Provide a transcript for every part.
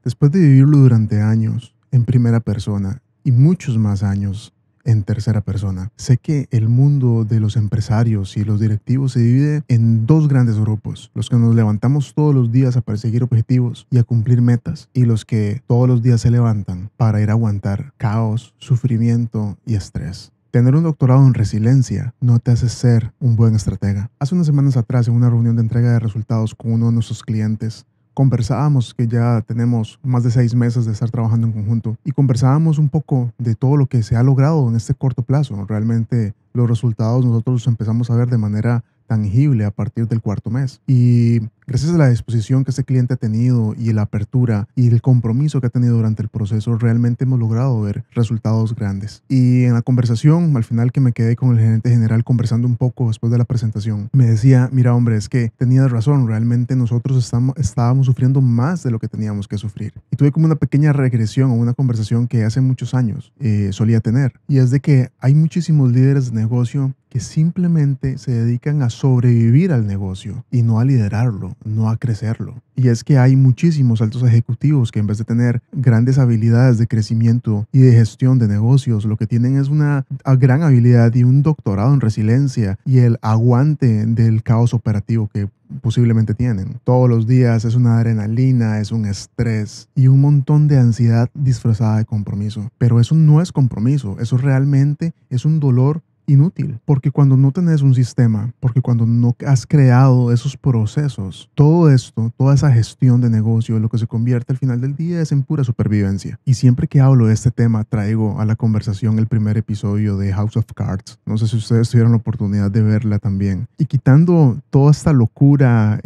Después de vivirlo durante años en primera persona y muchos más años en tercera persona, sé que el mundo de los empresarios y los directivos se divide en dos grandes grupos: los que nos levantamos todos los días a perseguir objetivos y a cumplir metas, y los que todos los días se levantan para ir a aguantar caos, sufrimiento y estrés. Tener un doctorado en resiliencia no te hace ser un buen estratega. Hace unas semanas atrás, en una reunión de entrega de resultados con uno de nuestros clientes, conversábamos que ya tenemos más de 6 meses de estar trabajando en conjunto, y conversábamos un poco de todo lo que se ha logrado en este corto plazo. Realmente los resultados nosotros los empezamos a ver de manera tangible a partir del cuarto mes, y gracias a la disposición que este cliente ha tenido y la apertura y el compromiso que ha tenido durante el proceso, realmente hemos logrado ver resultados grandes. Y en la conversación, al final, que me quedé con el gerente general conversando un poco después de la presentación, me decía: mira, hombre, es que tenías razón, realmente nosotros estábamos sufriendo más de lo que teníamos que sufrir. Y tuve como una pequeña regresión a una conversación que hace muchos años solía tener, y es de que hay muchísimos líderes de negocio que simplemente se dedican a sobrevivir al negocio y no a liderarlo, no a crecerlo. Y es que hay muchísimos altos ejecutivos que, en vez de tener grandes habilidades de crecimiento y de gestión de negocios, lo que tienen es una gran habilidad y un doctorado en resiliencia y el aguante del caos operativo que posiblemente tienen. Todos los días es una adrenalina, es un estrés y un montón de ansiedad disfrazada de compromiso. Pero eso no es compromiso, eso realmente es un dolor inútil, porque cuando no tenés un sistema, porque cuando no has creado esos procesos, todo esto, toda esa gestión de negocio, lo que se convierte al final del día es en pura supervivencia. Y siempre que hablo de este tema, traigo a la conversación el primer episodio de House of Cards. No sé si ustedes tuvieron la oportunidad de verla también. Y quitando toda esta locura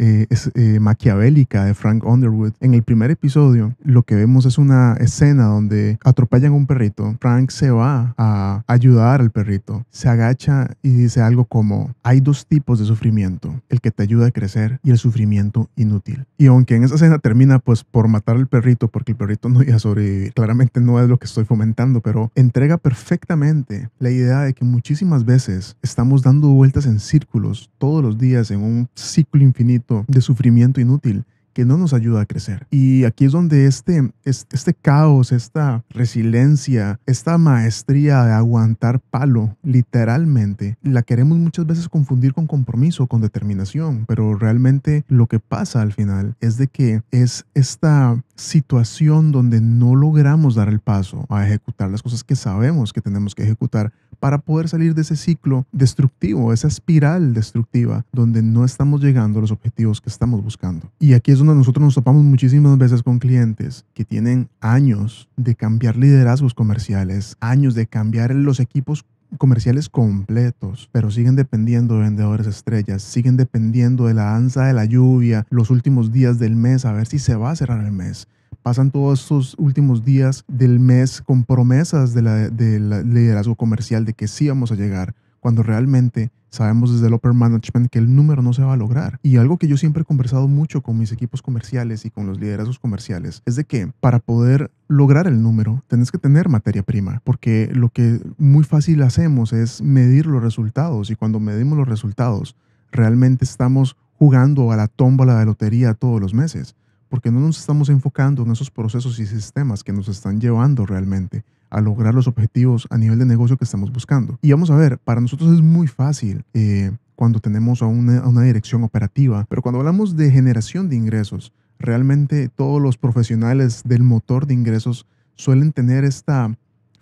maquiavélica de Frank Underwood, en el primer episodio lo que vemos es una escena donde atropellan a un perrito. Frank se va a ayudar al perrito, se agacha y dice algo como: hay dos tipos de sufrimiento, el que te ayuda a crecer y el sufrimiento inútil. Y aunque en esa escena termina pues por matar al perrito, porque el perrito no iba a sobrevivir, claramente no es lo que estoy fomentando, pero entrega perfectamente la idea de que muchísimas veces estamos dando vueltas en círculos todos los días en un ciclo infinito de sufrimiento inútil que no nos ayuda a crecer. Y aquí es donde este caos, esta resiliencia, esta maestría de aguantar palo, literalmente, la queremos muchas veces confundir con compromiso, con determinación, pero realmente lo que pasa al final es de que es esta situación donde no logramos dar el paso a ejecutar las cosas que sabemos que tenemos que ejecutar para poder salir de ese ciclo destructivo, esa espiral destructiva donde no estamos llegando a los objetivos que estamos buscando. Y aquí es donde nosotros nos topamos muchísimas veces con clientes que tienen años de cambiar liderazgos comerciales, años de cambiar los equipos comerciales completos, pero siguen dependiendo de vendedores estrellas, siguen dependiendo de la danza de la lluvia los últimos días del mes a ver si se va a cerrar el mes. Pasan todos estos últimos días del mes con promesas del liderazgo comercial de que sí vamos a llegar, cuando realmente sabemos desde el upper management que el número no se va a lograr. Y algo que yo siempre he conversado mucho con mis equipos comerciales y con los liderazgos comerciales es de que para poder lograr el número tienes que tener materia prima, porque lo que muy fácil hacemos es medir los resultados, y cuando medimos los resultados realmente estamos jugando a la tómbola de lotería todos los meses, porque no nos estamos enfocando en esos procesos y sistemas que nos están llevando realmente a lograr los objetivos a nivel de negocio que estamos buscando. Y vamos a ver, para nosotros es muy fácil cuando tenemos a una dirección operativa, pero cuando hablamos de generación de ingresos, realmente todos los profesionales del motor de ingresos suelen tener esta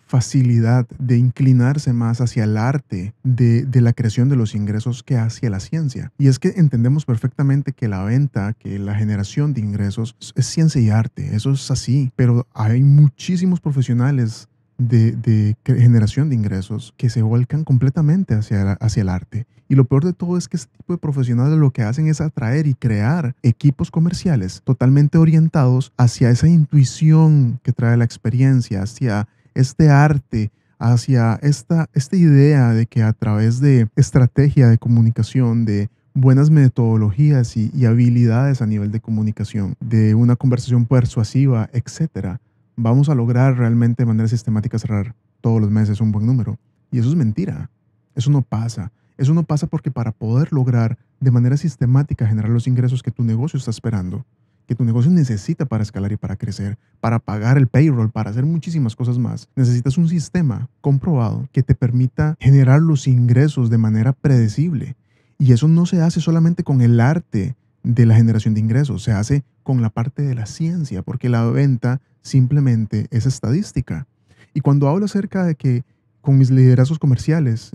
facilidad de inclinarse más hacia el arte de la creación de los ingresos que hacia la ciencia. Y es que entendemos perfectamente que la venta, que la generación de ingresos es ciencia y arte, eso es así, pero hay muchísimos profesionales de generación de ingresos que se volcan completamente hacia el arte. Y lo peor de todo es que este tipo de profesionales lo que hacen es atraer y crear equipos comerciales totalmente orientados hacia esa intuición que trae la experiencia, hacia este arte, hacia esta idea de que a través de estrategia de comunicación, de buenas metodologías y habilidades a nivel de comunicación, de una conversación persuasiva, etcétera, vamos a lograr realmente de manera sistemática cerrar todos los meses un buen número. Y eso es mentira. Eso no pasa. Eso no pasa porque para poder lograr de manera sistemática generar los ingresos que tu negocio está esperando, que tu negocio necesita para escalar y para crecer, para pagar el payroll, para hacer muchísimas cosas más. Necesitas un sistema comprobado que te permita generar los ingresos de manera predecible. Y eso no se hace solamente con el arte de la generación de ingresos, se hace con la parte de la ciencia, porque la venta simplemente es estadística. Y cuando hablo acerca de que con mis liderazgos comerciales,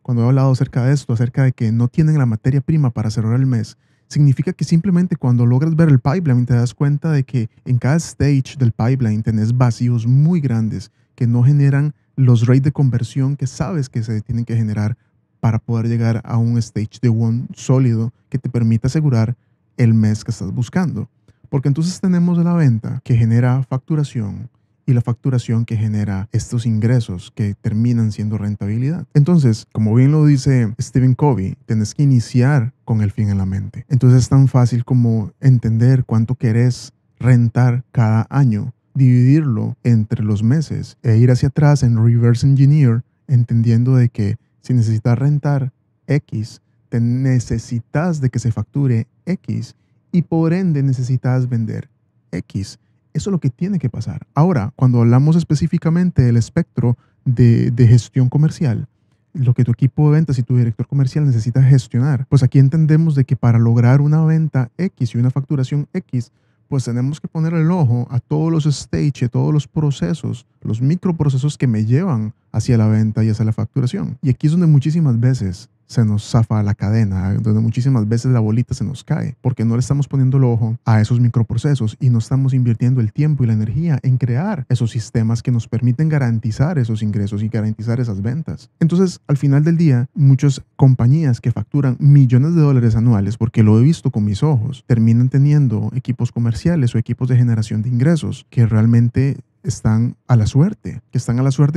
cuando he hablado acerca de esto, acerca de que no tienen la materia prima para cerrar el mes, significa que simplemente cuando logras ver el pipeline te das cuenta de que en cada stage del pipeline tenés vacíos muy grandes que no generan los rates de conversión que sabes que se tienen que generar para poder llegar a un stage de one sólido que te permita asegurar el mes que estás buscando. Porque entonces tenemos la venta que genera facturación y la facturación que genera estos ingresos que terminan siendo rentabilidad. Entonces, como bien lo dice Stephen Covey, tienes que iniciar con el fin en la mente. Entonces es tan fácil como entender cuánto querés rentar cada año, dividirlo entre los meses e ir hacia atrás en reverse engineer, entendiendo de que si necesitas rentar X, te necesitas de que se facture X y por ende necesitas vender X. Eso es lo que tiene que pasar. Ahora, cuando hablamos específicamente del espectro de gestión comercial, lo que tu equipo de ventas y tu director comercial necesita gestionar, pues aquí entendemos de que para lograr una venta X y una facturación X, pues tenemos que poner el ojo a todos los stages, a todos los procesos, los microprocesos que me llevan hacia la venta y hacia la facturación. Y aquí es donde muchísimas veces se nos zafa la cadena, donde muchísimas veces la bolita se nos cae, porque no le estamos poniendo el ojo a esos microprocesos y no estamos invirtiendo el tiempo y la energía en crear esos sistemas que nos permiten garantizar esos ingresos y garantizar esas ventas. Entonces, al final del día, muchas compañías que facturan millones de dólares anuales, porque lo he visto con mis ojos, terminan teniendo equipos comerciales o equipos de generación de ingresos que realmente están a la suerte,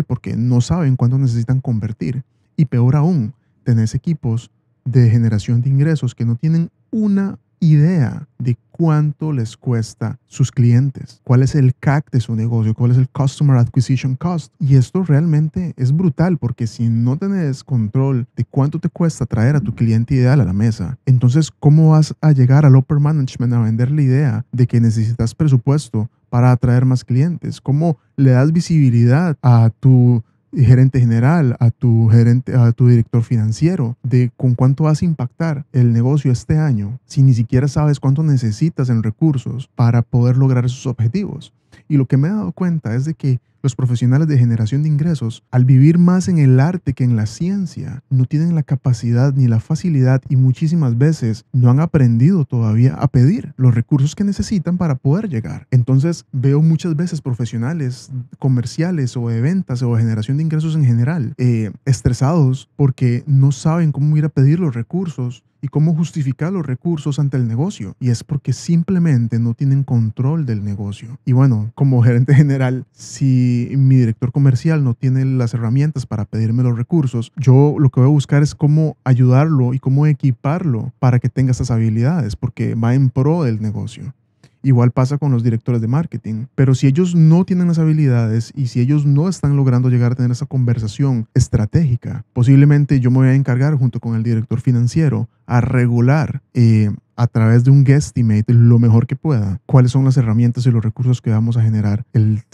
porque no saben cuándo necesitan convertir. Y peor aún, tenés equipos de generación de ingresos que no tienen una idea de cuánto les cuesta sus clientes, cuál es el CAC de su negocio, cuál es el Customer Acquisition Cost. Y esto realmente es brutal porque si no tenés control de cuánto te cuesta traer a tu cliente ideal a la mesa, entonces ¿cómo vas a llegar al upper management a vender la idea de que necesitas presupuesto para atraer más clientes? ¿Cómo le das visibilidad a tu gerente general, a tu director financiero, de con cuánto vas a impactar el negocio este año, si ni siquiera sabes cuánto necesitas en recursos para poder lograr esos objetivos? Y lo que me he dado cuenta es de que los profesionales de generación de ingresos, al vivir más en el arte que en la ciencia, no tienen la capacidad ni la facilidad y muchísimas veces no han aprendido todavía a pedir los recursos que necesitan para poder llegar. Entonces veo muchas veces profesionales comerciales o de ventas o de generación de ingresos en general estresados porque no saben cómo ir a pedir los recursos y cómo justificar los recursos ante el negocio. Y es porque simplemente no tienen control del negocio. Y bueno, como gerente general, si mi director comercial no tiene las herramientas para pedirme los recursos, yo lo que voy a buscar es cómo ayudarlo y cómo equiparlo para que tenga esas habilidades, porque va en pro del negocio. Igual pasa con los directores de marketing. Pero si ellos no tienen las habilidades y si ellos no están logrando llegar a tener esa conversación estratégica, posiblemente yo me voy a encargar junto con el director financiero a regular a través de un guesstimate lo mejor que pueda cuáles son las herramientas y los recursos que vamos a generar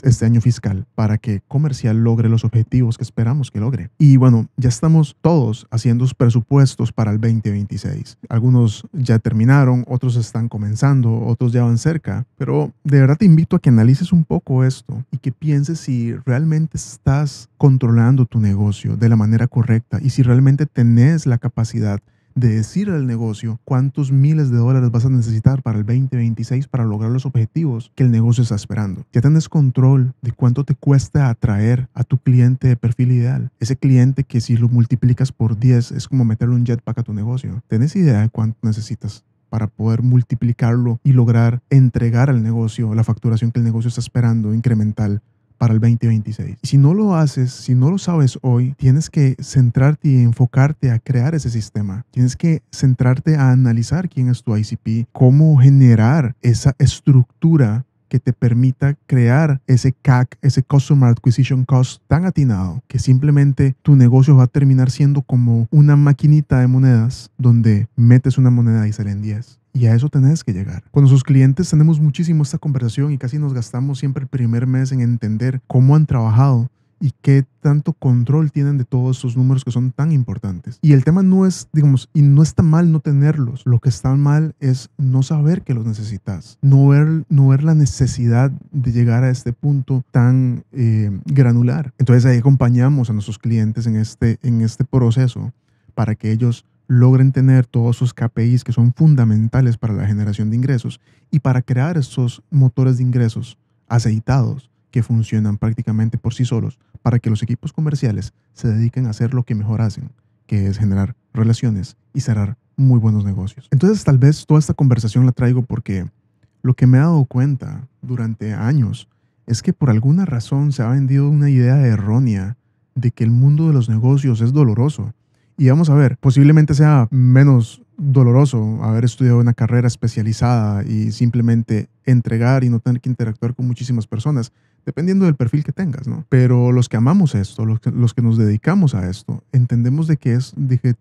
este año fiscal para que comercial logre los objetivos que esperamos que logre. Y bueno, ya estamos todos haciendo presupuestos para el 2026. Algunos ya terminaron, otros están comenzando, otros ya van cerca, pero de verdad te invito a que analices un poco esto y que pienses si realmente estás controlando tu negocio de la manera correcta y si realmente tenés la capacidad de decir al negocio cuántos miles de dólares vas a necesitar para el 2026 para lograr los objetivos que el negocio está esperando. Ya tienes control de cuánto te cuesta atraer a tu cliente de perfil ideal. Ese cliente que si lo multiplicas por 10 es como meterle un jetpack a tu negocio. ¿Tienes idea de cuánto necesitas para poder multiplicarlo y lograr entregar al negocio la facturación que el negocio está esperando incremental para el 2026? Y si no lo haces, si no lo sabes hoy, tienes que centrarte y enfocarte a crear ese sistema. Tienes que centrarte a analizar quién es tu ICP, cómo generar esa estructura que te permita crear ese CAC, ese Customer Acquisition Cost tan atinado que simplemente tu negocio va a terminar siendo como una maquinita de monedas donde metes una moneda y salen 10. Y a eso tenés que llegar. Con sus clientes tenemos muchísimo esta conversación y casi nos gastamos siempre el primer mes en entender cómo han trabajado y qué tanto control tienen de todos estos números que son tan importantes. Y el tema no es, digamos, y no está mal no tenerlos. Lo que está mal es no saber que los necesitas. No ver la necesidad de llegar a este punto tan granular. Entonces ahí acompañamos a nuestros clientes en este proceso para que ellos logren tener todos esos KPIs que son fundamentales para la generación de ingresos y para crear estos motores de ingresos aceitados que funcionan prácticamente por sí solos para que los equipos comerciales se dediquen a hacer lo que mejor hacen, que es generar relaciones y cerrar muy buenos negocios. Entonces tal vez toda esta conversación la traigo porque lo que me he dado cuenta durante años es que por alguna razón se ha vendido una idea errónea de que el mundo de los negocios es doloroso. Y vamos a ver, posiblemente sea menos doloroso haber estudiado una carrera especializada y simplemente entregar y no tener que interactuar con muchísimas personas, dependiendo del perfil que tengas, ¿no? Pero los que amamos esto, los que nos dedicamos a esto, entendemos de que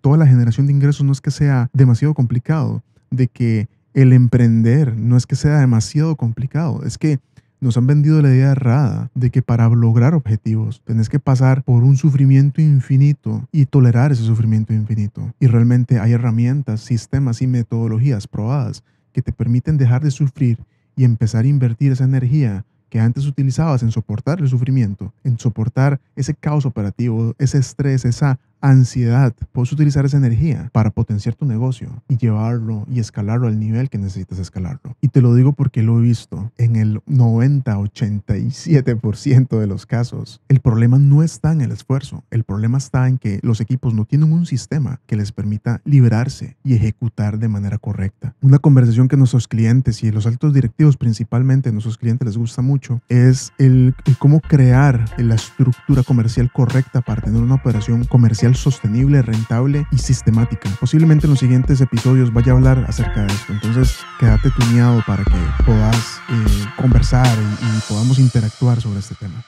toda la generación de ingresos no es que sea demasiado complicado, de que el emprender no es que sea demasiado complicado, es que nos han vendido la idea errada de que para lograr objetivos tenés que pasar por un sufrimiento infinito y tolerar ese sufrimiento infinito. Y realmente hay herramientas, sistemas y metodologías probadas que te permiten dejar de sufrir y empezar a invertir esa energía que antes utilizabas en soportar el sufrimiento, en soportar ese caos operativo, ese estrés, esa ansiedad. Puedes utilizar esa energía para potenciar tu negocio y llevarlo y escalarlo al nivel que necesitas escalarlo. Y te lo digo porque lo he visto en el 90-87% de los casos. El problema no está en el esfuerzo. El problema está en que los equipos no tienen un sistema que les permita liberarse y ejecutar de manera correcta. Una conversación que nuestros clientes y los altos directivos, principalmente a nuestros clientes, les gusta mucho es el cómo crear la estructura comercial correcta para tener una operación comercial sostenible, rentable y sistemática. Posiblemente en los siguientes episodios vaya a hablar acerca de esto. Entonces, quédate tuneado para que puedas conversar y podamos interactuar sobre este tema.